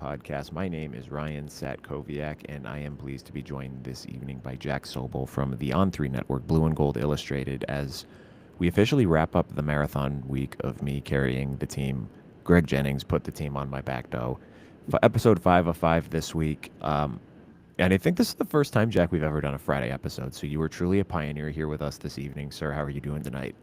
podcast. My name is Ryan Satkoviak, and I am pleased to be joined this evening by Jack Soble from the On3 Network, Blue and Gold Illustrated, as we officially wrap up the marathon week of me carrying the team. Greg Jennings put the team on my back, though. Episode 5 of 5 this week. And I think this is the first time, Jack, we've ever done a Friday episode, so you were truly a pioneer here with us this evening. Sir, how are you doing tonight?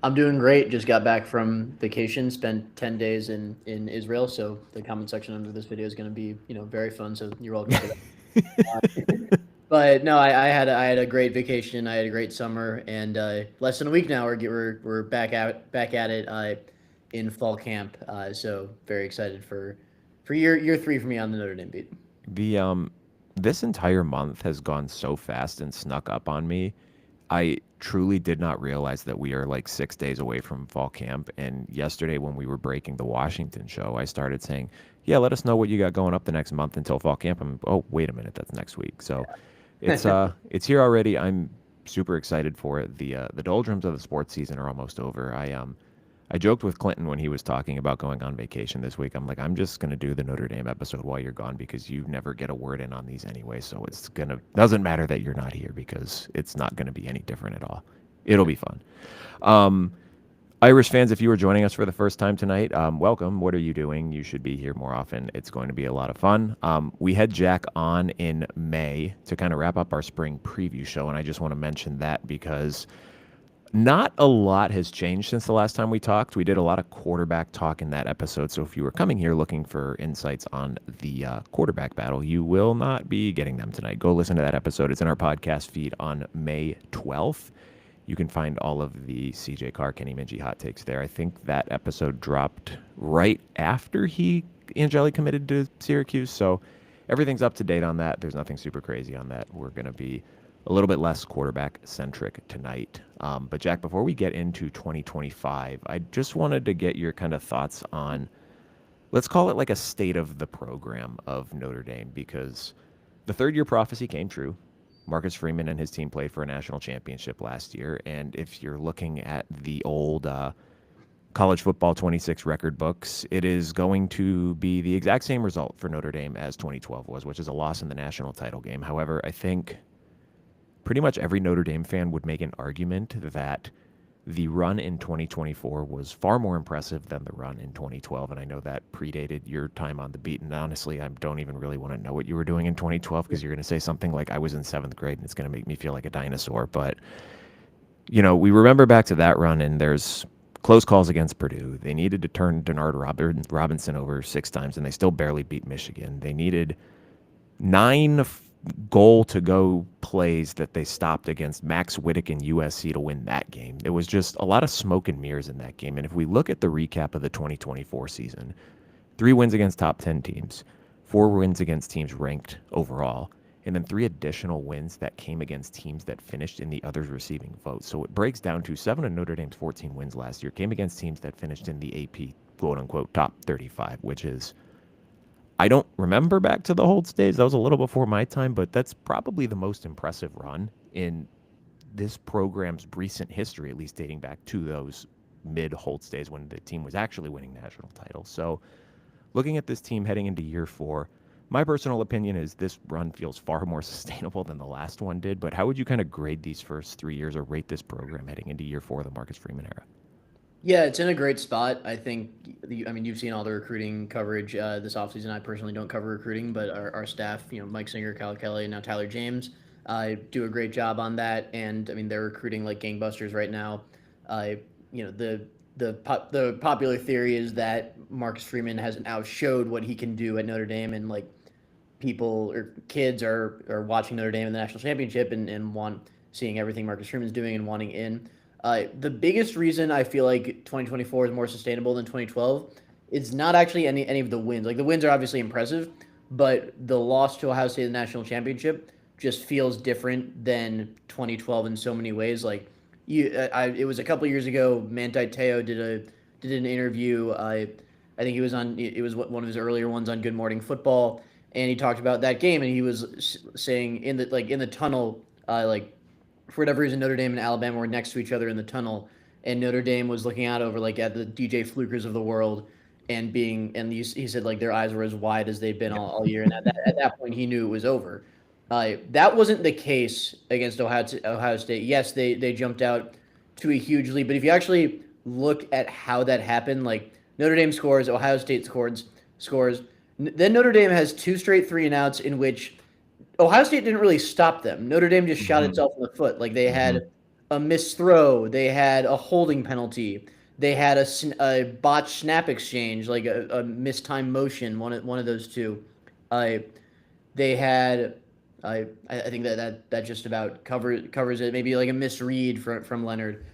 I'm doing great. Just got back from vacation. Spent 10 days in Israel. So the comment section under this video is going to be very fun. So you're welcome for that. But no, I had a great vacation. I had a great summer, and less than a week now we're back at it in fall camp. So very excited for year 3 for me on the Notre Dame beat. The This entire month has gone so fast and snuck up on me. I truly did not realize that we are like 6 days away from fall camp. And yesterday, when we were breaking the Washington show, I started saying, "Yeah, let us know what you got going up the next month until fall camp." Oh, wait a minute, that's next week. So it's here already. I'm super excited for it. The doldrums of the sports season are almost over. I joked with Clinton when he was talking about going on vacation this week. I'm like, I'm just gonna do the Notre Dame episode while you're gone because you never get a word in on these anyway. So doesn't matter that you're not here because it's not gonna be any different at all. It'll be fun. Um, Irish fans, if you are joining us for the first time tonight, welcome. What are you doing? You should be here more often. It's going to be a lot of fun. We had Jack on in May to kind of wrap up our spring preview show, and I just want to mention that because not a lot has changed since the last time we talked. We did a lot of quarterback talk in that episode. So if you were coming here looking for insights on the quarterback battle, you will not be getting them tonight. Go listen to that episode. It's in our podcast feed on May 12th. You can find all of the CJ Carr, Kenny Minchie hot takes there. I think that episode dropped right after Angeli committed to Syracuse. So everything's up to date on that. There's nothing super crazy on that. We're going to be a little bit less quarterback centric tonight. But Jack, before we get into 2025, I just wanted to get your kind of thoughts on, let's call it like a state of the program of Notre Dame, because the third year prophecy came true. Marcus Freeman and his team played for a national championship last year. And if you're looking at the old college football 26 record books, it is going to be the exact same result for Notre Dame as 2012 was, which is a loss in the national title game. However, I think pretty much every Notre Dame fan would make an argument that the run in 2024 was far more impressive than the run in 2012. And I know that predated your time on the beat. And honestly, I don't even really want to know what you were doing in 2012 because you're going to say something like I was in 7th grade and it's going to make me feel like a dinosaur. But, we remember back to that run and there's close calls against Purdue. They needed to turn Denard Robinson over 6 times and they still barely beat Michigan. They needed 9 goal to go plays that they stopped against Max Whittick and USC to win that game. It was just a lot of smoke and mirrors in that game. And if we look at the recap of the 2024 season, 3 wins against top 10 teams, 4 wins against teams ranked overall, and then 3 additional wins that came against teams that finished in the others receiving votes. So it breaks down to 7 of Notre Dame's 14 wins last year came against teams that finished in the AP quote unquote top 35, which is, I don't remember back to the Holtz days. That was a little before my time, but that's probably the most impressive run in this program's recent history, at least dating back to those mid-Holtz days when the team was actually winning national titles. So looking at this team heading into year 4, my personal opinion is this run feels far more sustainable than the last one did. But how would you kind of grade these first 3 years or rate this program heading into year 4 of the Marcus Freeman era? Yeah, it's in a great spot. I think, you've seen all the recruiting coverage this offseason. I personally don't cover recruiting, but our staff, Mike Singer, Kyle Kelly, and now Tyler James, do a great job on that. And, they're recruiting like gangbusters right now. The popular theory is that Marcus Freeman hasn't outshowed what he can do at Notre Dame, and like people or kids are watching Notre Dame in the national championship and want seeing everything Marcus Freeman's doing and wanting in. The biggest reason I feel like 2024 is more sustainable than 2012 is not actually any of the wins. Like the wins are obviously impressive, but the loss to Ohio State in the national championship just feels different than 2012 in so many ways. Like it was a couple years ago. Manti Te'o did an interview. I think it was one of his earlier ones on Good Morning Football, and he talked about that game, and he was saying in the tunnel, for whatever reason, Notre Dame and Alabama were next to each other in the tunnel, and Notre Dame was looking out over at the DJ Flukers of the world, he said like their eyes were as wide as they'd been all year, and at that point he knew it was over. That wasn't the case against Ohio State. Yes, they jumped out to a huge lead, but if you actually look at how that happened, like Notre Dame scores, Ohio State scores, then Notre Dame has two straight 3-and-outs in which Ohio State didn't really stop them. Notre Dame just shot itself in the foot. Like they had a missed throw, they had a holding penalty, they had a botched snap exchange, like a mistimed motion. One of those two. Uh, they had. I think that just about covers it. Maybe like a misread from Leonard.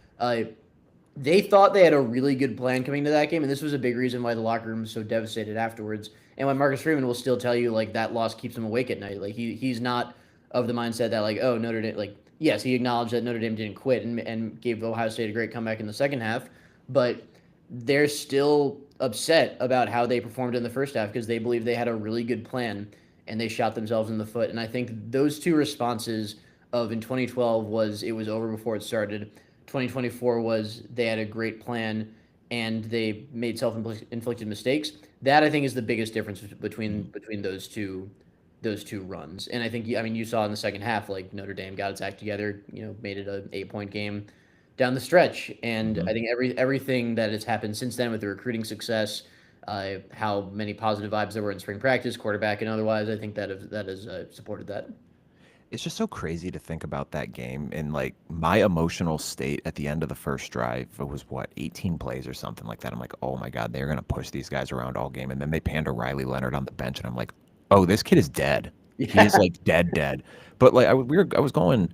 They thought they had a really good plan coming to that game, and this was a big reason why the locker room was so devastated afterwards. And why Marcus Freeman will still tell you like that loss keeps him awake at night. Like he's not of the mindset that like, oh, Notre Dame, like, yes, he acknowledged that Notre Dame didn't quit and gave Ohio State a great comeback in the second half, but they're still upset about how they performed in the first half because they believe they had a really good plan and they shot themselves in the foot. And I think those two responses of in 2012 was it was over before it started. 2024 was they had a great plan and they made self-inflicted mistakes. That I think is the biggest difference between those two runs. And I think you saw in the second half like Notre Dame got its act together, made it an 8-point game down the stretch. And I think everything that has happened since then with the recruiting success, how many positive vibes there were in spring practice, quarterback and otherwise, I think that has supported that. It's just so crazy to think about that game and like my emotional state at the end of the first drive. It was what, 18 plays or something like that. I'm like, oh my God, they're going to push these guys around all game. And then they pan to Riley Leonard on the bench and I'm like, oh, this kid is dead. Yeah. He is like dead. But like I was going,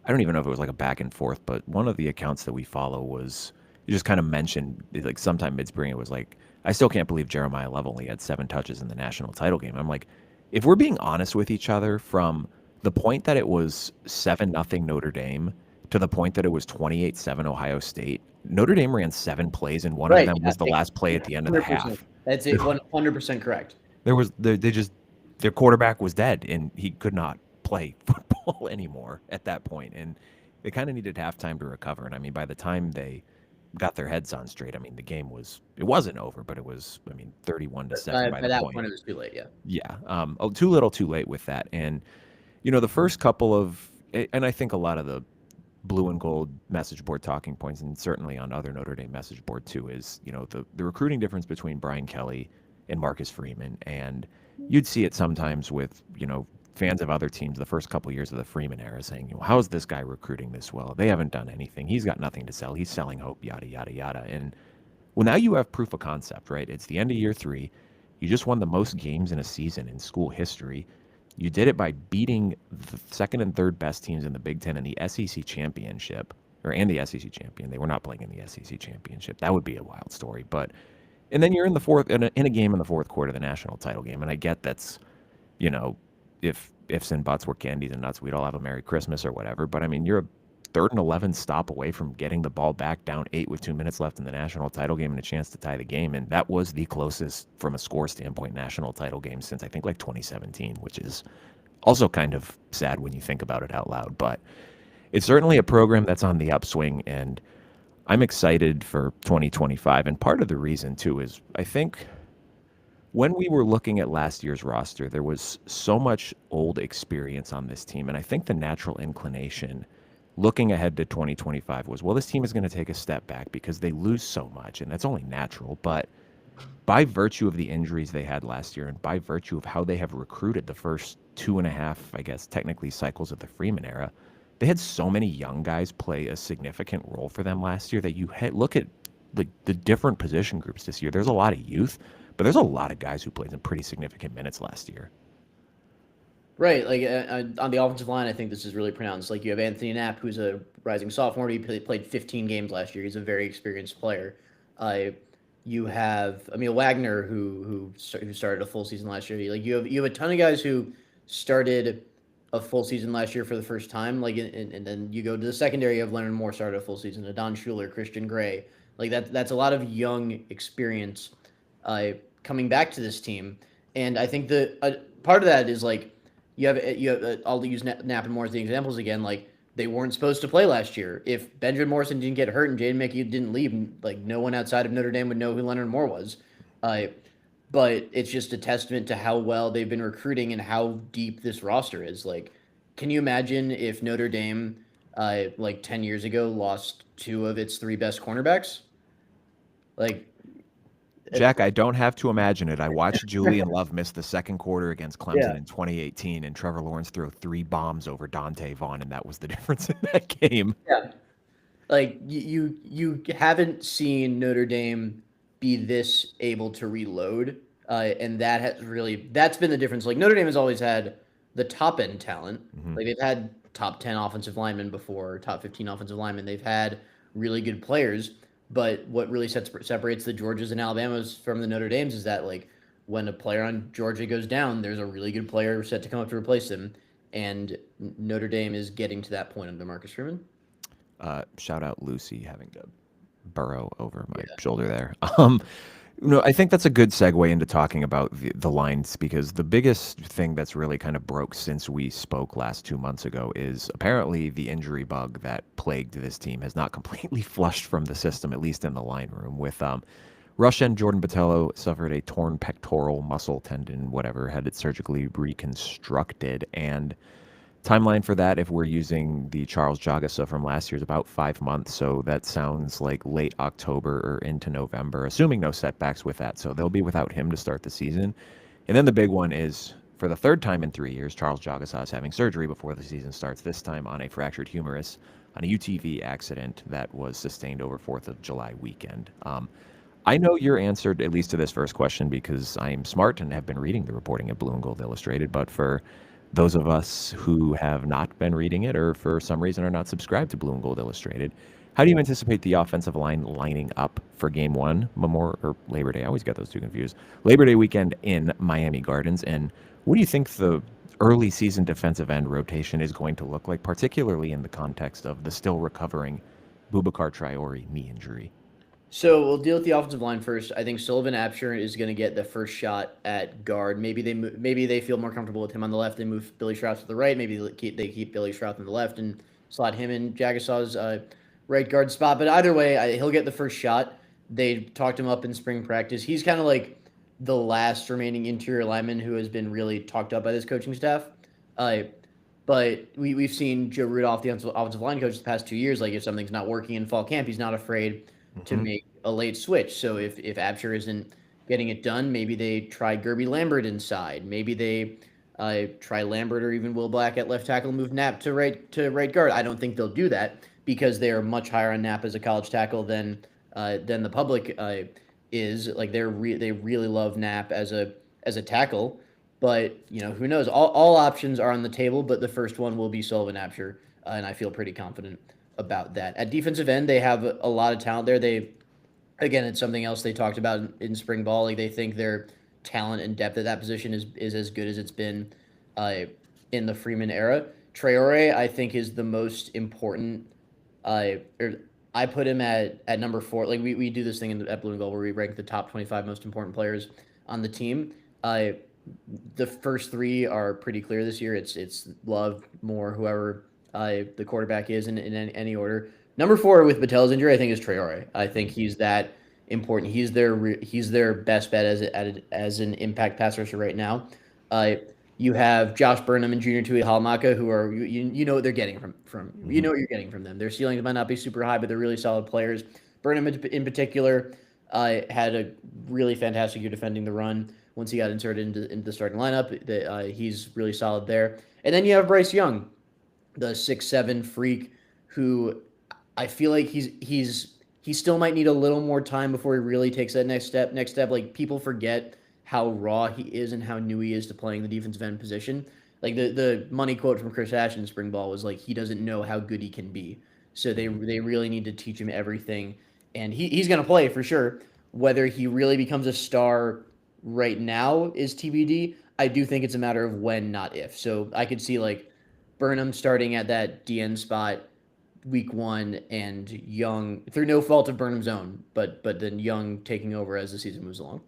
I don't even know if it was like a back and forth, but one of the accounts that we follow was, you just kind of mentioned like sometime mid-spring, it was like, I still can't believe Jeremiah Love only had 7 touches in the national title game. I'm like, if we're being honest with each other from the point that it was 7-0 Notre Dame to the point that it was 28-7 Ohio State, Notre Dame ran 7 plays and one of them was the last play at the end of the half. That's it, 100% correct. Their quarterback was dead and he could not play football anymore at that point. And they kind of needed halftime to recover. And I mean, by the time they got their heads on straight, I mean, the game wasn't over, but it was, 31-7 by that point. It was too late. Yeah. Yeah. Too little, too late with that. And, the first couple of, and I think a lot of the blue and gold message board talking points, and certainly on other Notre Dame message board too, is, the recruiting difference between Brian Kelly and Marcus Freeman. And you'd see it sometimes with, fans of other teams the first couple of years of the Freeman era saying, how's this guy recruiting this well? They haven't done anything. He's got nothing to sell. He's selling hope, yada, yada, yada. And well, now you have proof of concept, right? It's the end of year 3. You just won the most games in a season in school history. You did it by beating the second and third best teams in the Big Ten and the SEC championship, and the SEC champion. They were not playing in the SEC championship. That would be a wild story. And then you're in the fourth, in a game in the fourth quarter, the national title game. And I get that's, if ifs and buts were candies and nuts, we'd all have a Merry Christmas or whatever. But I mean, you're a 3rd and 11 stop away from getting the ball back down 8 with 2 minutes left in the national title game and a chance to tie the game. And that was the closest from a score standpoint national title game since I think like 2017, which is also kind of sad when you think about it out loud. But it's certainly a program that's on the upswing, and I'm excited for 2025. And part of the reason too is I think when we were looking at last year's roster, there was so much old experience on this team. And I think the natural inclination looking ahead to 2025 was, well, this team is going to take a step back because they lose so much, and that's only natural. But by virtue of the injuries they had last year and by virtue of how they have recruited the first 2.5, I guess, technically cycles of the Freeman era, they had so many young guys play a significant role for them last year that you look at the different position groups this year. There's a lot of youth, but there's a lot of guys who played some pretty significant minutes last year. Right, like on the offensive line, I think this is really pronounced. Like you have Anthony Knapp, who's a rising sophomore. He played 15 games last year. He's a very experienced player. You have Emil Wagner, who started a full season last year. Like you have a ton of guys who started a full season last year for the first time. Like and then you go to the secondary. You have Leonard Moore started a full season. Adon Schuler, Christian Gray. Like that's a lot of young experience coming back to this team. And I think the part of that is like. You have I'll use Knapp and Moore as the examples again. Like they weren't supposed to play last year. If Benjamin Morrison didn't get hurt and Jaden McHugh didn't leave, like no one outside of Notre Dame would know who Leonard Moore was. Uh, but it's just a testament to how well they've been recruiting and how deep this roster is. Like, can you imagine if Notre Dame, like 10 years ago, lost two of its three best cornerbacks? Like, it, Jack, I don't have to imagine it. I watched Julian Love miss the second quarter against yeah, Clemson in 2018, and Trevor Lawrence threw 3 bombs over Dante Vaughn, and that was the difference in that game. yeah. Like you haven't seen Notre Dame be this able to reload, and that's been the difference. Like Notre Dame has always had the top end talent. Hmm. Like they've had top 10 offensive linemen before, top 15 offensive linemen. They've had really good players, but what really separates the Georgias and Alabamas from the Notre Dames is that like when a player on Georgia goes down, there's a really good player set to come up to replace him, and Notre Dame is getting to that point under Marcus Freeman. Shout out Lucy having to burrow over my Yeah. shoulder there. No, I think that's a good segue into talking about the lines because the biggest thing that's really kind of broke since we spoke last 2 months ago is apparently the injury bug that plagued this team has not completely flushed from the system, at least in the line room. With Russian Jordan Botelho suffered a torn pectoral muscle tendon, whatever, had it surgically reconstructed, and timeline for that, if we're using the Charles Jagusah from last year, is about 5 months. So that sounds like late October or into November, assuming no setbacks with that. So they'll be without him to start the season. And then the big one is for the third time in 3 years, Charles Jagusah is having surgery before the season starts, this time on a fractured humerus on a UTV accident that was sustained over 4th of July weekend. I know your answer, at least to this first question, because I am smart and have been reading the reporting at Blue and Gold Illustrated. But for those of us who have not been reading it or for some reason are not subscribed to Blue and Gold Illustrated, how do you anticipate the offensive line lining up for game one, Memorial or Labor Day? I always get those two confused. Labor Day weekend in Miami Gardens. And what do you think the early season defensive end rotation is going to look like, particularly in the context of the still recovering Boubacar Traore knee injury? So we'll deal with the offensive line first. I think Sullivan Absher is going to get the first shot at guard. Maybe they feel more comfortable with him on the left and move Billy Strauss to the right. Maybe they keep Billy Strauss on the left and slot him in Jagusah's right guard spot. But either way, he'll get the first shot. They talked him up in spring practice. He's kind of like the last remaining interior lineman who has been really talked up by this coaching staff. Uh, but we've seen Joe Rudolph, the offensive line coach, the past 2 years. Like if something's not working in fall camp, he's not afraid to Hmm. make a late switch. So if Absher isn't getting it done, maybe they try Gerby Lambert inside. Maybe they try Lambert or even Will Black at left tackle, move Knapp to right guard. I don't think they'll do that because they are much higher on Knapp as a college tackle than the public is. Like they really love Knapp as a tackle. But who knows? All options are on the table, but the first one will be Sullivan Absher, and I feel pretty confident about that. At defensive end, they have a lot of talent there. Again, it's something else they talked about in spring ball. Like they think their talent and depth at that position is as good as it's been uh, in the Freeman era. Traore, I think, is the most important. Or I put him at number four. Like we do this thing at Blue and Gold where we rank the top 25 most important players on the team. The first three are pretty clear this year. It's Love, Moore, whoever the quarterback is in any order. Number four with Patel's injury, I think is Traore. I think he's that important. He's their best bet as an impact pass rusher right now. Uh, you have Josh Burnham and Junior Tui Halamaka, who are you know what they're getting from you Hmm. know what you're getting from them. Their ceilings might not be super high, but they're really solid players. Burnham in particular had a really fantastic year defending the run. Once he got inserted into the starting lineup, he's really solid there. And then you have Bryce Young, the 6'7" freak, who I feel like he still might need a little more time before he really takes that next step. Like people forget how raw he is and how new he is to playing the defensive end position. Like the money quote from Chris Ash in spring ball was like he doesn't know how good he can be. So they really need to teach him everything, and he's gonna play for sure. Whether he really becomes a star right now is TBD. I do think it's a matter of when, not if. So I could see like Burnham starting at that DN spot week one and Young through no fault of Burnham's own, but then Young taking over as the season moves along.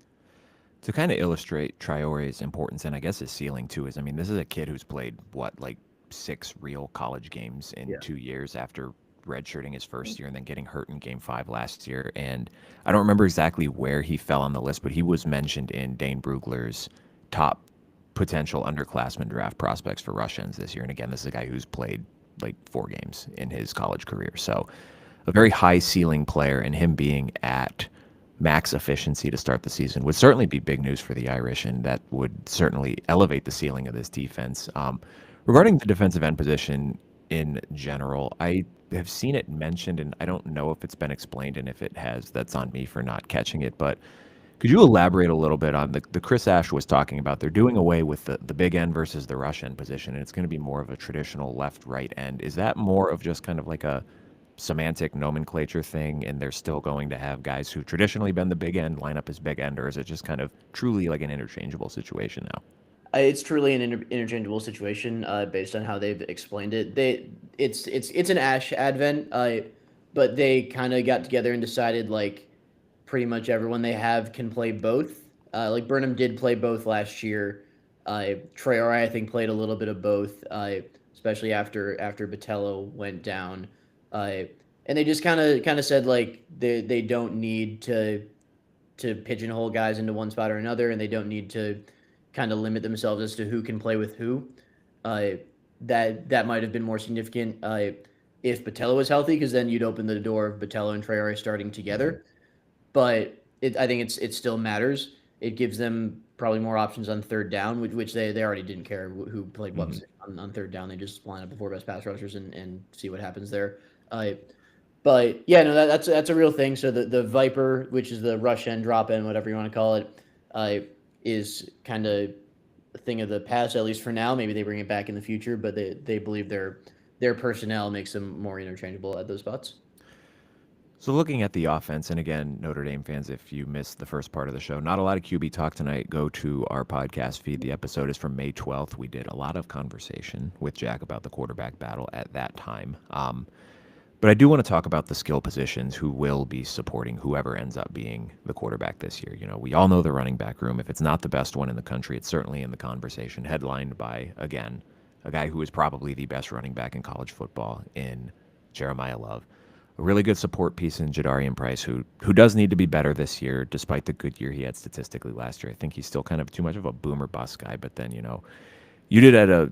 To kind of illustrate Traore's importance and I guess his ceiling too this is a kid who's played what, like 6 real college games in Yeah. 2 years after redshirting his first year and then getting hurt in Game 5 last year. And I don't remember exactly where he fell on the list, but he was mentioned in Dane Brugler's top potential underclassmen draft prospects for Russians this year. And again, this is a guy who's played like 4 games in his college career. So a very high ceiling player, and him being at max efficiency to start the season would certainly be big news for the Irish, and that would certainly elevate the ceiling of this defense. Regarding the defensive end position in general, I have seen it mentioned, and I don't know if it's been explained, and if it has, that's on me for not catching it. But could you elaborate a little bit on the Chris Ash was talking about? They're doing away with the big end versus the rush end position, and it's going to be more of a traditional left-right end. Is that more of just kind of like a semantic nomenclature thing, and they're still going to have guys who traditionally been the big end line up as big end, or is it just kind of truly like an interchangeable situation now? It's truly an interchangeable situation based on how they've explained it. It's an Ash advent, but they kind of got together and decided like pretty much everyone they have can play both. Like Burnham did play both last year. Traore, I think, played a little bit of both, especially after Botello went down. And they just kind of said like they don't need to pigeonhole guys into one spot or another, and they don't need to kind of limit themselves as to who can play with who. Uh, that might have been more significant if Botello was healthy, because then you'd open the door of Botello and Traore starting together. But I think it still matters. It gives them probably more options on third down, which they already didn't care who played what on third down. They just line up the 4 best pass rushers and see what happens there. But yeah, no, that's a real thing. So the Viper, which is the rush end, drop end, whatever you want to call it, is kind of a thing of the past, at least for now. Maybe they bring it back in the future, but they believe their personnel makes them more interchangeable at those spots. So looking at the offense, and again, Notre Dame fans, if you missed the first part of the show, not a lot of QB talk tonight. Go to our podcast feed. The episode is from May 12th. We did a lot of conversation with Jack about the quarterback battle at that time. But I do want to talk about the skill positions who will be supporting whoever ends up being the quarterback this year. You know, we all know the running back room. If it's not the best one in the country, it's certainly in the conversation, headlined by, again, a guy who is probably the best running back in college football in Jeremiah Love. A really good support piece in Jadarian Price, who does need to be better this year, despite the good year he had statistically last year. I think he's still kind of too much of a boomer bust guy. But then, you know, you did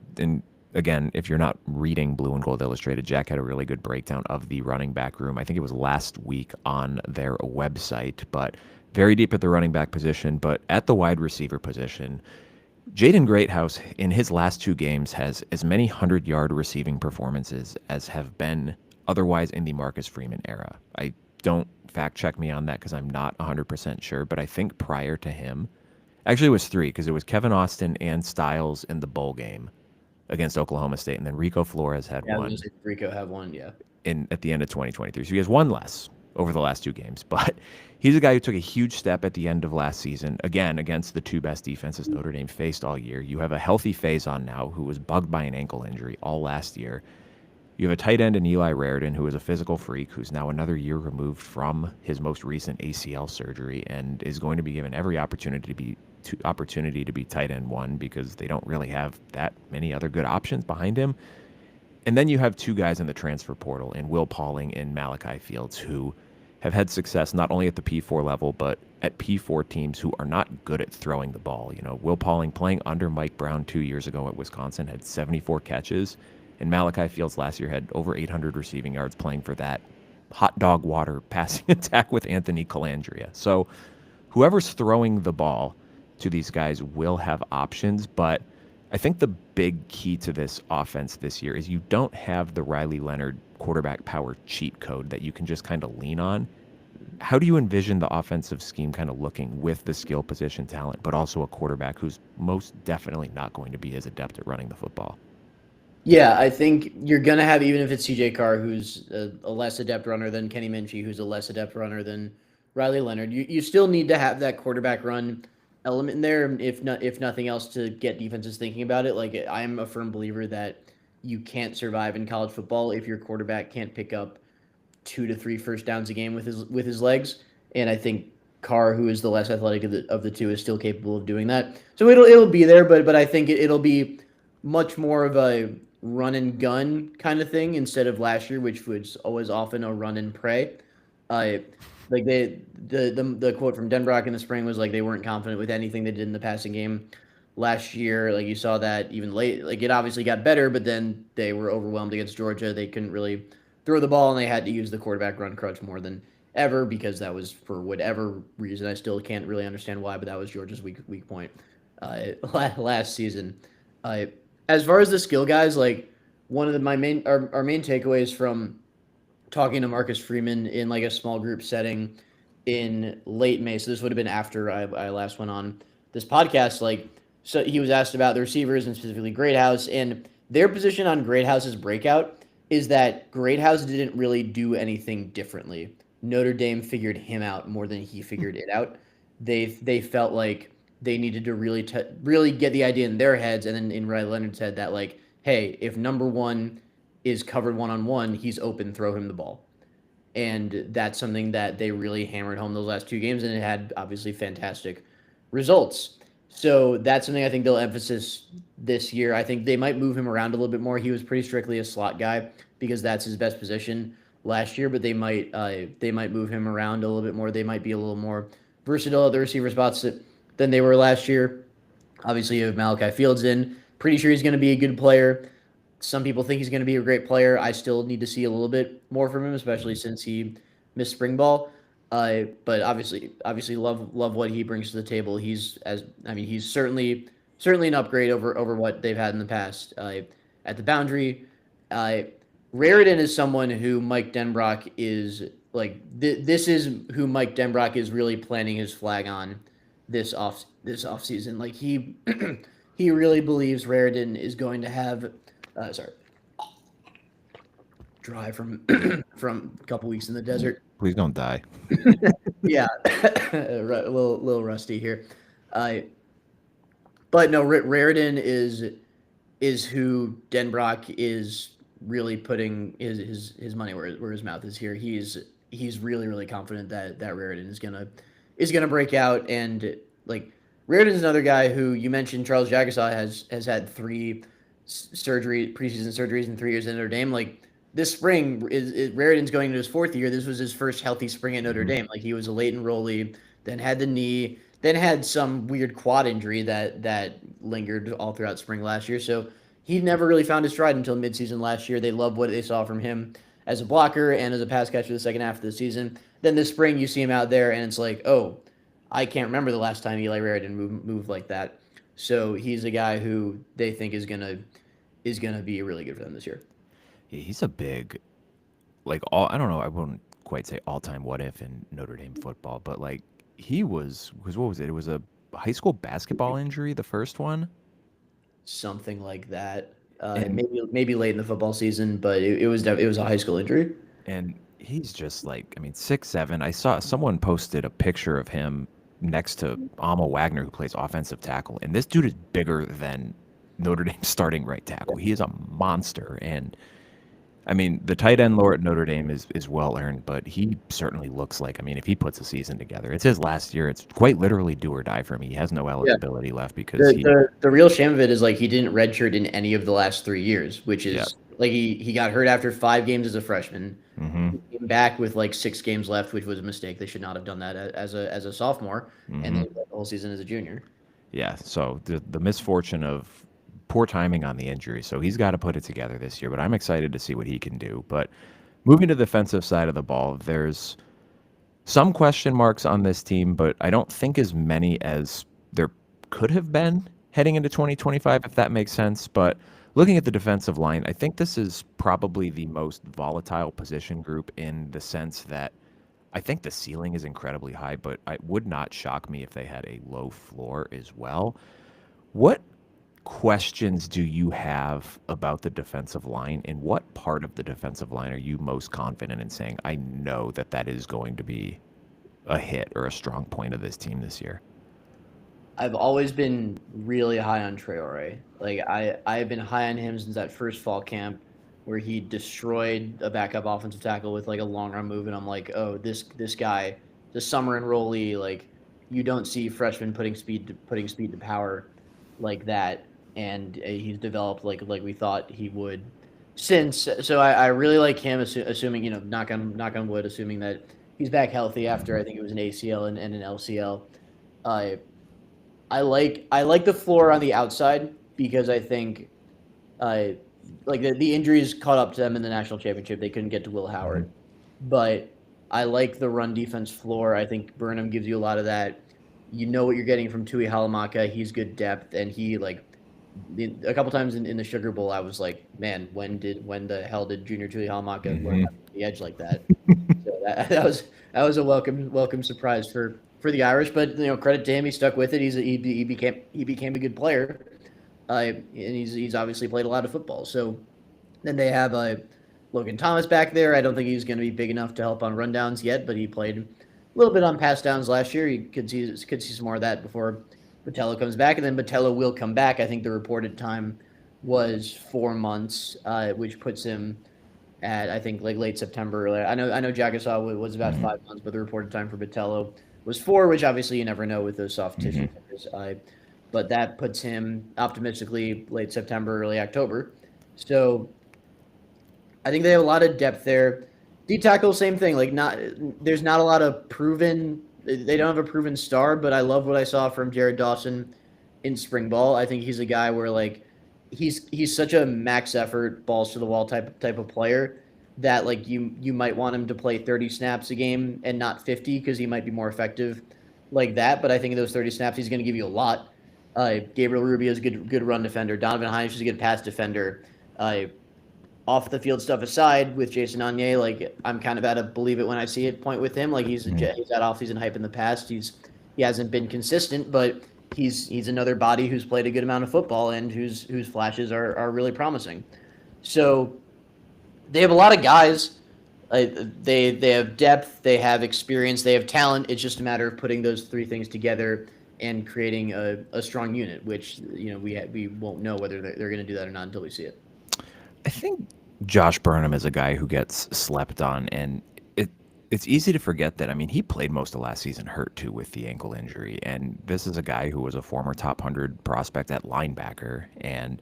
again, if you're not reading Blue and Gold Illustrated, Jack had a really good breakdown of the running back room. I think it was last week on their website, but very deep at the running back position. But at the wide receiver position, Jaden Greathouse in his last 2 games has as many 100-yard receiving performances as have been otherwise in the Marcus Freeman era. I don't fact check me on that because I'm not 100% sure, but I think prior to him, actually it was 3, because it was Kevin Austin and Styles in the bowl game against Oklahoma State, and then Rico Flores had one. Rico had one, yeah. At the end of 2023. So he has one less over the last 2 games. But he's a guy who took a huge step at the end of last season, again, against the 2 best defenses Notre Dame faced all year. You have a healthy Faison now, who was bugged by an ankle injury all last year. You have a tight end in Eli Raridan, who is a physical freak, who's now another year removed from his most recent ACL surgery and is going to be given every opportunity to be tight end 1, because they don't really have that many other good options behind him. And then you have 2 guys in the transfer portal, in Will Pauling and Malachi Fields, who have had success not only at the P4 level, but at P4 teams who are not good at throwing the ball. You know, Will Pauling, playing under Mike Brown 2 years ago at Wisconsin, had 74 catches. And Malachi Fields last year had over 800 receiving yards playing for that hot dog water passing attack with Anthony Calandria. So whoever's throwing the ball to these guys will have options. But I think the big key to this offense this year is you don't have the Riley Leonard quarterback power cheat code that you can just kind of lean on. How do you envision the offensive scheme kind of looking with the skill position talent, but also a quarterback who's most definitely not going to be as adept at running the football? Yeah, I think you're going to have, even if it's CJ Carr, who's a less adept runner than Kenny Minchie, who's a less adept runner than Riley Leonard, you still need to have that quarterback run element in there, if nothing else, to get defenses thinking about it. Like, I'm a firm believer that you can't survive in college football if your quarterback can't pick up 2 to 3 first downs a game with his legs. And I think Carr, who is the less athletic of the 2, is still capable of doing that. So it'll be there, but I think it'll be much more of a run and gun kind of thing instead of last year, which was always often a run and pray. Uh, like the quote from Denbrock in the spring was like they weren't confident with anything they did in the passing game last year. Like you saw that even late, like it obviously got better, but then they were overwhelmed against Georgia. They couldn't really throw the ball, and they had to use the quarterback run crutch more than ever because that was for whatever reason. I still can't really understand why, but that was Georgia's weak point last season. Uh, as far as the skill guys, like one of our main takeaways from talking to Marcus Freeman in like a small group setting in late May. So this would have been after I last went on this podcast. Like, so he was asked about the receivers and specifically Greathouse, and their position on Greathouse's breakout is that Greathouse didn't really do anything differently. Notre Dame figured him out more than he figured it out. They felt like they needed to really get the idea in their heads, and then in Riley Leonard's head that like, hey, if number one is covered one-on-one, he's open, throw him the ball. And that's something that they really hammered home those last two games, and it had obviously fantastic results. So that's something I think they'll emphasis this year. I think they might move him around a little bit more. He was pretty strictly a slot guy because that's his best position last year, but they might move him around a little bit more. They might be a little more versatile at the receiver spots than they were last year. Obviously, you have Malachi Fields in. Pretty sure he's going to be a good player. Some people think he's going to be a great player. I still need to see a little bit more from him, especially since he missed spring ball. But obviously, love what he brings to the table. He's certainly an upgrade over what they've had in the past. At the boundary, Raritan is someone who Mike Denbrock is like. This is who Mike Denbrock is really planting his flag on this off season. Like he he really believes Raritan is going to have. Dry from from a couple weeks in the desert. Please don't die. Yeah, a little rusty here. Uh, but no, Raritan is who Denbrock is really putting his money where his mouth is here. He's really confident that Raritan is gonna break out, and like Raritan's another guy who you mentioned. Charles Jagusah has had three preseason surgeries in 3 years at Notre Dame. Like this spring is Raritan's going into his fourth year. This was his first healthy spring at Notre Dame. Like he was a late enrollee, then had the knee, then had some weird quad injury that lingered all throughout spring last year. So he never really found his stride until midseason last year. They loved what they saw from him as a blocker and as a pass catcher the second half of the season. Then this spring you see him out there and it's like, oh, I can't remember the last time Eli Raritan moved like that. So he's a guy who they think is gonna be really good for them this year. Yeah, he's a big, like I don't know, I wouldn't quite say all-time what if in Notre Dame football, but like he was, because what was it? It was a high school basketball injury, the first one. Something like that. And Maybe late in the football season, but it was a high school injury. and he's just like, I mean, 6'7". I saw someone posted a picture of him next to Alma Wagner, who plays offensive tackle, and this dude is bigger than Notre Dame's starting right tackle. He is a monster, and I mean, the tight end lore at Notre Dame is well earned, but he certainly looks like, I mean, if he puts a season together, it's his last year. It's quite literally do or die for him. He has no eligibility left because the real shame of it is like he didn't redshirt in any of the last 3 years, which is like he got hurt after 5 games as a freshman. He came back with like 6 games left, which was a mistake. They should not have done that as a sophomore, and then the whole season as a junior. Yeah, so the misfortune of poor timing on the injury. So he's got to put it together this year, but I'm excited to see what he can do. But moving to the defensive side of the ball, there's some question marks on this team, but I don't think as many as there could have been heading into 2025, if that makes sense. But looking at the defensive line, I think this is probably the most volatile position group in the sense that I think the ceiling is incredibly high, but it would not shock me if they had a low floor as well. What questions do you have about the defensive line, and what part of the defensive line are you most confident in saying, I know that is going to be a hit or a strong point of this team this year? I've always been really high on Traore. Like I've been high on him since that first fall camp where he destroyed a backup offensive tackle with like a long arm move, and I'm like, oh, this guy, the summer enrollee, like you don't see freshmen putting speed to power like that. and he's developed like we thought he would. So I really like him, assuming knock on wood, assuming that he's back healthy after I think it was an ACL and an LCL. Uh, I like the floor on the outside because I think uh, like the injuries caught up to them in the national championship. They couldn't get to Will Mhm. Howard, but I like the run defense floor. I think Burnham gives you a lot of that. You know what you're getting from Tui Halamaka. He's good depth, and he a couple times in the Sugar Bowl, I was like, man, when the hell did Junior Tui Halamaka learn how Mhm. to hit the edge like that? So that was a welcome surprise for the Irish. But credit to him, he stuck with it. He became a good player, and he's obviously played a lot of football. So then they have Logan Thomas back there. I don't think he's going to be big enough to help on rundowns yet, but he played a little bit on pass downs last year. You could see some more of that before Botello comes back, and then Botello will come back. I think the reported time was 4 months, which puts him at I think like late September. I know Jagusah was about Mhm. 5 months, but the reported time for Botello was 4, which obviously you never know with those soft tissue Mhm. tears. But that puts him optimistically late September, early October. So I think they have a lot of depth there. D tackle, same thing. There's not a lot of proven. They don't have a proven star, but I love what I saw from Jared Dawson in spring ball. I think he's a guy where he's such a max effort, balls to the wall type of player that you might want him to play 30 snaps a game and not 50 because he might be more effective like that. But I think in those 30 snaps he's going to give you a lot. Gabriel Rubio is a good run defender. Donovan Hines is a good pass defender. Off the field stuff aside, with Jason Anye, I'm kind of at a believe it when I see it point with him. Mhm. He's had offseason hype in the past. He hasn't been consistent, but he's another body who's played a good amount of football and whose flashes are really promising. So they have a lot of guys. They have depth, they have experience, they have talent. It's just a matter of putting those three things together and creating a strong unit, which we won't know whether they're going to do that or not until we see it. I think Josh Burnham is a guy who gets slept on, and it it's easy to forget that. I mean, he played most of last season hurt too with the ankle injury, and this is a guy who was a former top 100 prospect at linebacker and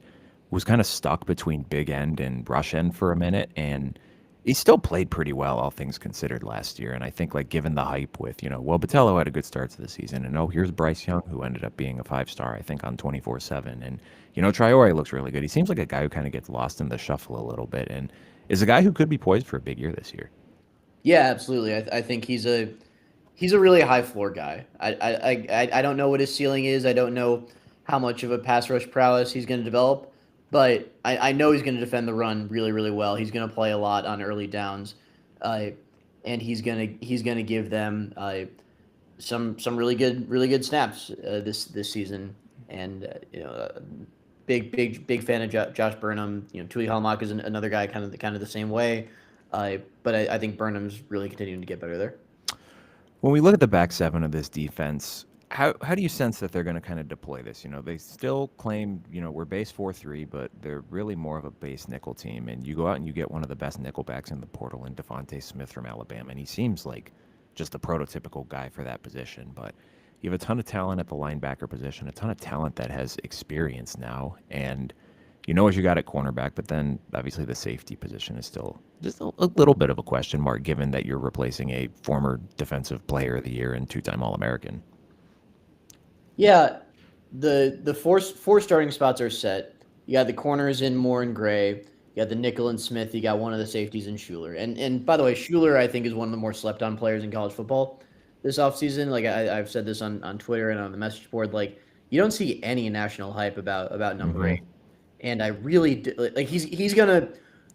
was kind of stuck between big end and rush end for a minute, and he still played pretty well, all things considered, last year. And I think, like, given the hype with, well, Botello had a good start to the season, and here's Bryce Young, who ended up being a 5 star, I think, on 24/7, and Traore looks really good. He seems like a guy who kind of gets lost in the shuffle a little bit, and is a guy who could be poised for a big year this year. Yeah, absolutely. I think he's a really high floor guy. I don't know what his ceiling is. I don't know how much of a pass rush prowess he's going to develop, but I know he's going to defend the run really really well. He's going to play a lot on early downs, uh, and he's gonna give them some really good snaps this season. And big fan of Josh Burnham. Tui Hallmark is another guy kind of the same way. But I think Burnham's really continuing to get better there. When we look at the back seven of this defense, how do you sense that they're going to kind of deploy this? They still claim, we're base 4-3, but they're really more of a base nickel team. And you go out and you get one of the best nickelbacks in the portal in Devontae Smith from Alabama, and he seems like just the prototypical guy for that position. But you have a ton of talent at the linebacker position, a ton of talent that has experience now, and what you got at cornerback, but then obviously the safety position is still just a little bit of a question mark, given that you're replacing a former defensive player of the year and two-time All-American. Yeah, the four starting spots are set. You got the corners in Moore and Gray. You got the nickel and Smith. You got one of the safeties in Schuler. And by the way, Schuler I think is one of the more slept on players in college football this offseason. I've said this on Twitter and on the message board. You don't see any national hype about number Mm-hmm. 8. And I really like he's gonna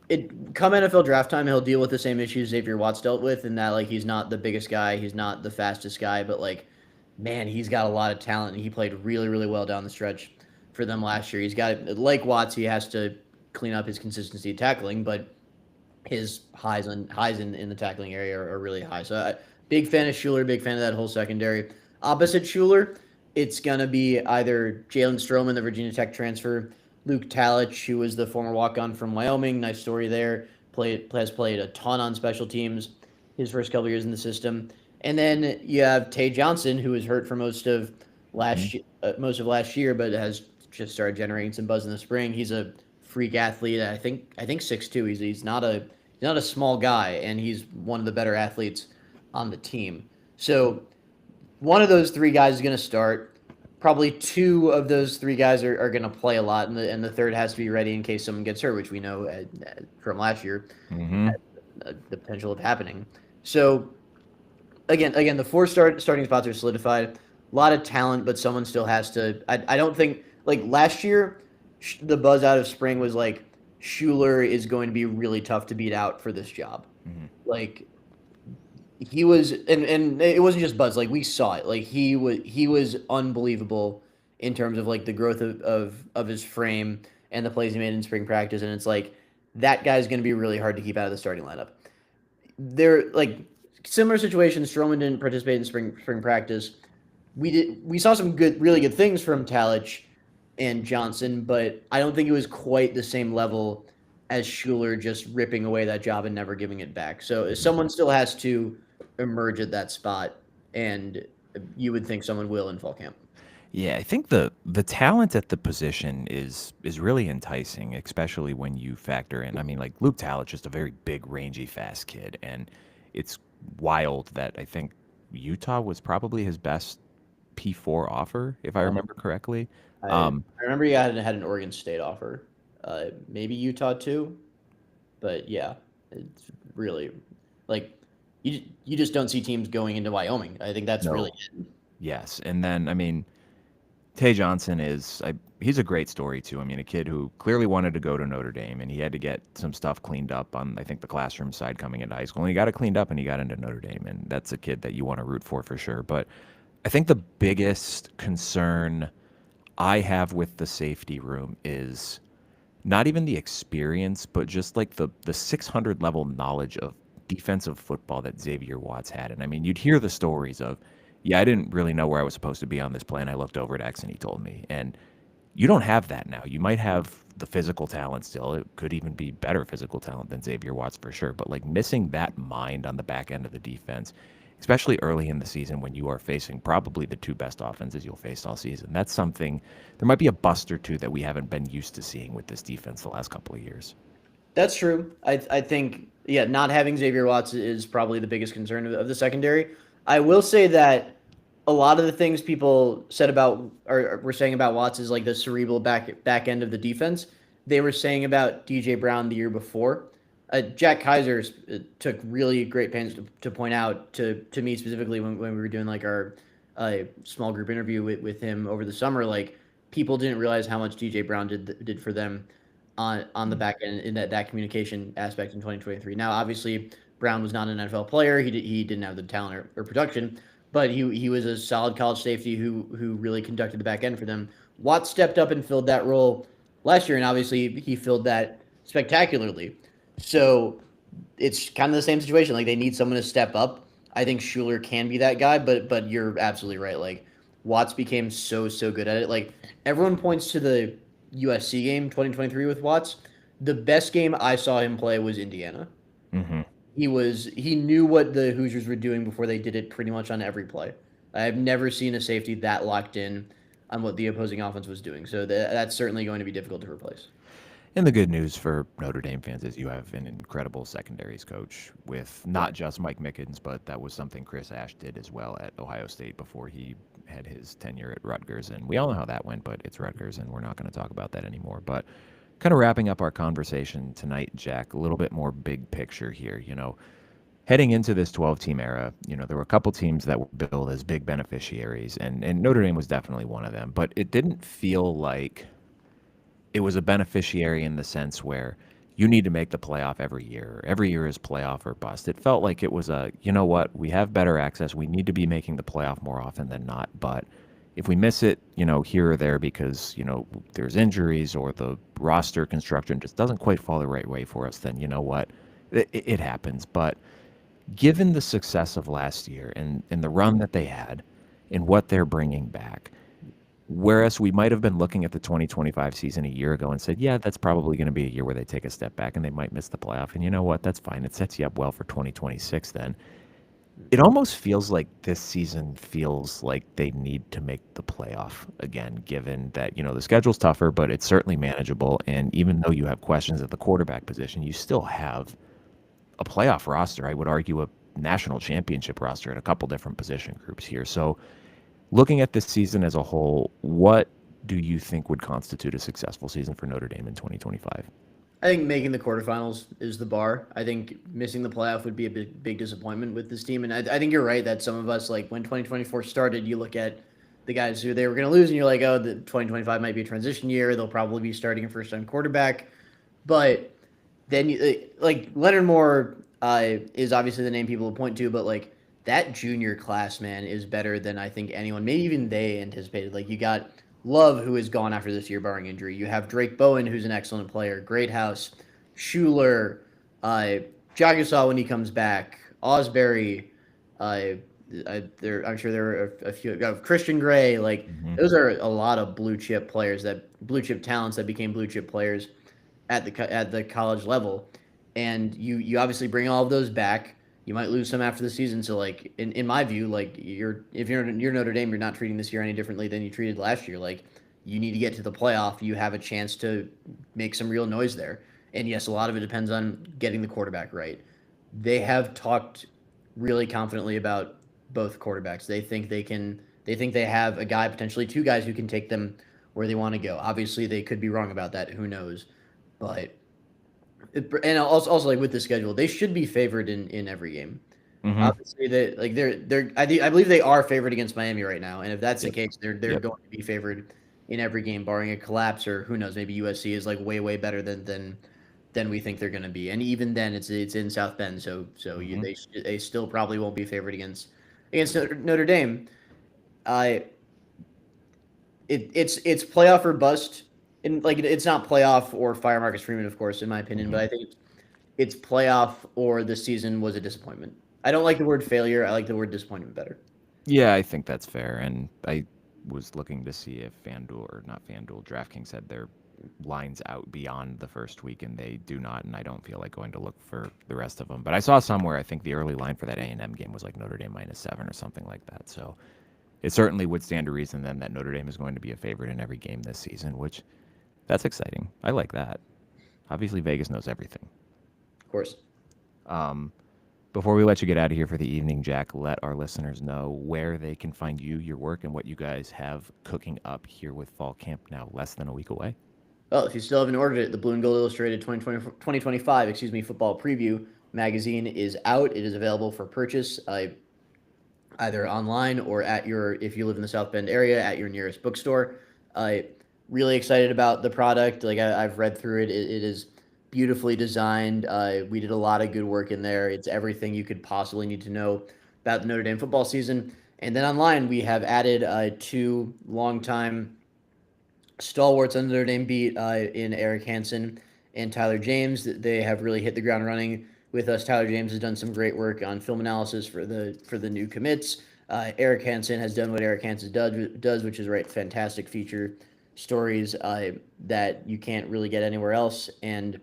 it come NFL draft time. He'll deal with the same issues Xavier Watts dealt with, in that he's not the biggest guy, he's not the fastest guy, but man, he's got a lot of talent, and he played really really well down the stretch for them last year. He's got, like Watts, he has to clean up his consistency tackling, but his highs in the tackling area are really high. So big fan of Schuler, big fan of that whole secondary. Opposite Schuler, it's gonna be either Jalen Stroman, the Virginia Tech transfer, Luke Talich, who was the former walk-on from Wyoming. Nice story there. Has played a ton on special teams his first couple years in the system. And then you have Tay Johnson, who was hurt for most of last year, but has just started generating some buzz in the spring. He's a freak athlete. I think 6'2". He's not a small guy, and he's one of the better athletes on the team. So one of those three guys is going to start. Probably two of those three guys are going to play a lot, and the third has to be ready in case someone gets hurt, which we know from last year Mm-hmm. the potential of happening. So again, the four starting spots are solidified. A lot of talent, but someone still has to. I don't think like last year, the buzz out of spring was like Schuler is going to be really tough to beat out for this job. Mm-hmm. Like he was, and it wasn't just buzz. Like we saw it. Like he was unbelievable in terms of like the growth of his frame and the plays he made in spring practice. And it's like that guy's going to be really hard to keep out of the starting lineup. They're like similar situations. Stroman didn't participate in spring practice. We saw some really good things from Talic and Johnson, but I don't think it was quite the same level as Schuler just ripping away that job and never giving it back. So someone still has to emerge at that spot, and you would think someone will in fall camp. Yeah, I think the talent at the position is really enticing, especially when you factor in. I mean, like Luke Talley, just a very big, rangy, fast kid, and it's wild that I think Utah was probably his best P4 offer, if I remember correctly. I remember you had an Oregon State offer, maybe Utah too, but yeah, it's really like you just don't see teams going into Wyoming. I think that's No. really it. Yes, and then I mean, Tay Johnson he's a great story too. I mean, a kid who clearly wanted to go to Notre Dame, and he had to get some stuff cleaned up on, I think, the classroom side coming into high school. And he got it cleaned up, and he got into Notre Dame, and that's a kid that you want to root for sure. But I think the biggest concern I have with the safety room is not even the experience, but just like the 600 level knowledge of defensive football that Xavier Watts had. And I mean, you'd hear the stories of, yeah, I didn't really know where I was supposed to be on this play, and I looked over at X and he told me. And you don't have that now. You might have the physical talent still. It could even be better physical talent than Xavier Watts for sure. But like missing that mind on the back end of the defense, especially early in the season when you are facing probably the two best offenses you'll face all season, that's something, there might be a bust or two that we haven't been used to seeing with this defense the last couple of years. That's true. I think, yeah, not having Xavier Watts is probably the biggest concern of the secondary. I will say that a lot of the things people said about or were saying about Watts is like the cerebral back end of the defense. They were saying about DJ Brown the year before. Jack Kaiser took really great pains to point out to me specifically when we were doing like our small group interview with him over the summer. Like people didn't realize how much DJ Brown did for them on the back end in that communication aspect in 2023. Now, obviously, Brown was not an NFL player. He didn't have the talent or production, but he was a solid college safety who really conducted the back end for them. Watts stepped up and filled that role last year, and obviously he filled that spectacularly. So it's kind of the same situation. Like they need someone to step up. I think Schuler can be that guy, but you're absolutely right. Like Watts became so good at it. Like everyone points to the USC game 2023 with Watts. The best game I saw him play was Indiana. Mm-hmm. He knew what the Hoosiers were doing before they did it pretty much on every play. I've never seen a safety that locked in on what the opposing offense was doing. So that's certainly going to be difficult to replace. And the good news for Notre Dame fans is you have an incredible secondaries coach with not just Mike Mickens, but that was something Chris Ash did as well at Ohio State before he had his tenure at Rutgers. And we all know how that went, but it's Rutgers, and we're not going to talk about that anymore. But kind of wrapping up our conversation tonight, Jack, a little bit more big picture here. You know, heading into this 12-team era, you know, there were a couple teams that were billed as big beneficiaries, and Notre Dame was definitely one of them. But it didn't feel like it was a beneficiary in the sense where you need to make the playoff every year. Every year is playoff or bust. It felt like it was you know what, we have better access. We need to be making the playoff more often than not. But if we miss it, you know, here or there because, you know, there's injuries or the roster construction just doesn't quite fall the right way for us, then you know what, it happens. But given the success of last year and the run that they had and what they're bringing back, whereas we might have been looking at the 2025 season a year ago and said, yeah, that's probably going to be a year where they take a step back and they might miss the playoff. And you know what? That's fine. It sets you up well for 2026 then. It almost feels like this season feels like they need to make the playoff again, given that, the schedule's tougher, but it's certainly manageable. And even though you have questions at the quarterback position, you still have a playoff roster. I would argue a national championship roster at a couple different position groups here. So looking at this season as a whole, what do you think would constitute a successful season for Notre Dame in 2025? I think making the quarterfinals is the bar. I think missing the playoff would be a big disappointment with this team. And I think you're right that some of us, like when 2024 started, you look at the guys who they were going to lose, and you're like, oh, the 2025 might be a transition year. They'll probably be starting a first-time quarterback. But then, like Leonard Moore is obviously the name people will point to, but like that junior class, man, is better than I think anyone, maybe even they anticipated. Like you got Love, who is gone after this year, barring injury. You have Drake Bowen, who's an excellent player. Greathouse, Schuler, Jagusah when he comes back, Osbury. I'm sure there are a few. Christian Gray. Like those are a lot of blue chip players, that blue chip talents that became blue chip players at the college level. And you obviously bring all of those back. You might lose some after the season. So like in my view, like if you're Notre Dame, you're not treating this year any differently than you treated last year. Like you need to get to the playoff. You have a chance to make some real noise there. And yes, a lot of it depends on getting the quarterback right. They have talked really confidently about both quarterbacks. They think they can. They think they have a guy, potentially two guys, who can take them where they want to go. Obviously, they could be wrong about that. Who knows? But and also like with the schedule, they should be favored in every game. Mm-hmm. Obviously, I believe they are favored against Miami right now, and if that's the Yep. case, they're Yep. going to be favored in every game, barring a collapse or who knows, maybe USC is like way better than we think they're going to be, and even then, it's in South Bend, Mm-hmm. they still probably won't be favored against Notre Dame. I it's playoff or bust. And like it's not playoff or fire Marcus Freeman, of course, in my opinion, Mm-hmm. but I think it's playoff or the season was a disappointment. I don't like the word failure. I like the word disappointment better. Yeah, I think that's fair. And I was looking to see if FanDuel or not FanDuel, DraftKings had their lines out beyond the first week, and they do not. And I don't feel like going to look for the rest of them. But I saw somewhere I think the early line for that A&M game was like Notre Dame -7 or something like that. So it certainly would stand to reason then that Notre Dame is going to be a favorite in every game this season, which that's exciting. I like that. Obviously, Vegas knows everything. Of course. Um, Before we let you get out of here for the evening, Jack, let our listeners know where they can find you, your work, and what you guys have cooking up here with Fall Camp now less than a week away. Well, if you still haven't ordered it, the Blue and Gold Illustrated 2025, football preview magazine is out. It is available for purchase either online or if you live in the South Bend area, at your nearest bookstore. I really excited about the product. Like I've read through it. It is beautifully designed. We did a lot of good work in there. It's everything you could possibly need to know about the Notre Dame football season. And then online, we have added two longtime stalwarts on the Notre Dame beat in Eric Hansen and Tyler James. They have really hit the ground running with us. Tyler James has done some great work on film analysis for the new commits. Eric Hansen has done what Eric Hansen does, which is write fantastic feature stories that you can't really get anywhere else. And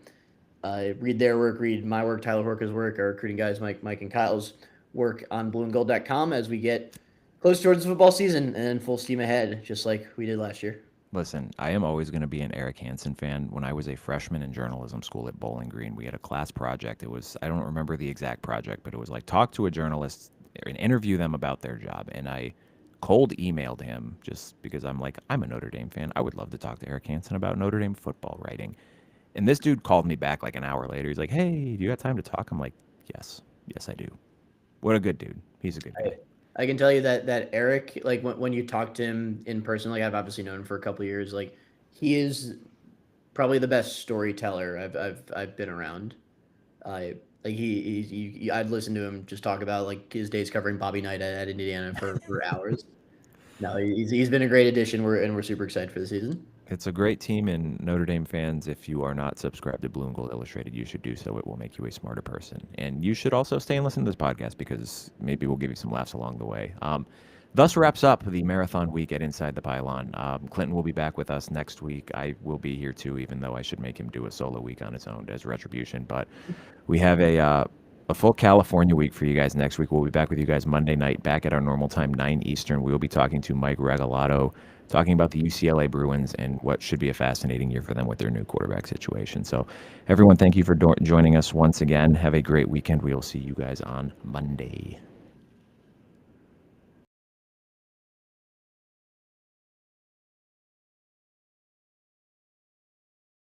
read their work, read my work, Tyler Horka's work, our recruiting guys, Mike and Kyle's work on blueandgold.com as we get close towards the football season and full steam ahead, just like we did last year. Listen, I am always going to be an Eric Hansen fan. When I was a freshman in journalism school at Bowling Green, we had a class project. It was, I don't remember the exact project, but it was like talk to a journalist and interview them about their job. And I cold emailed him just because I'm like, I'm a Notre Dame fan. I would love to talk to Eric Hansen about Notre Dame football writing. And this dude called me back like an hour later. He's like, hey, do you got time to talk? I'm like, yes, yes, I do. What a good dude. He's a good guy. I can tell you that Eric, like when you talk to him in person, like I've obviously known him for a couple of years, like he is probably the best storyteller I've been around. Like I'd listen to him just talk about like his days covering Bobby Knight at Indiana for hours. No, he's been a great addition. We're super excited for the season. It's a great team, and Notre Dame fans, if you are not subscribed to Blue and Gold Illustrated, you should do so. It will make you a smarter person. And you should also stay and listen to this podcast because maybe we'll give you some laughs along the way. Thus wraps up the marathon week at Inside the Pylon. Clinton will be back with us next week. I will be here too, even though I should make him do a solo week on his own as retribution. But we have a a full California week for you guys next week. We'll be back with you guys Monday night, back at our normal time, 9 Eastern. We will be talking to Mike Regalado, talking about the UCLA Bruins and what should be a fascinating year for them with their new quarterback situation. So, everyone, thank you for joining us once again. Have a great weekend. We will see you guys on Monday.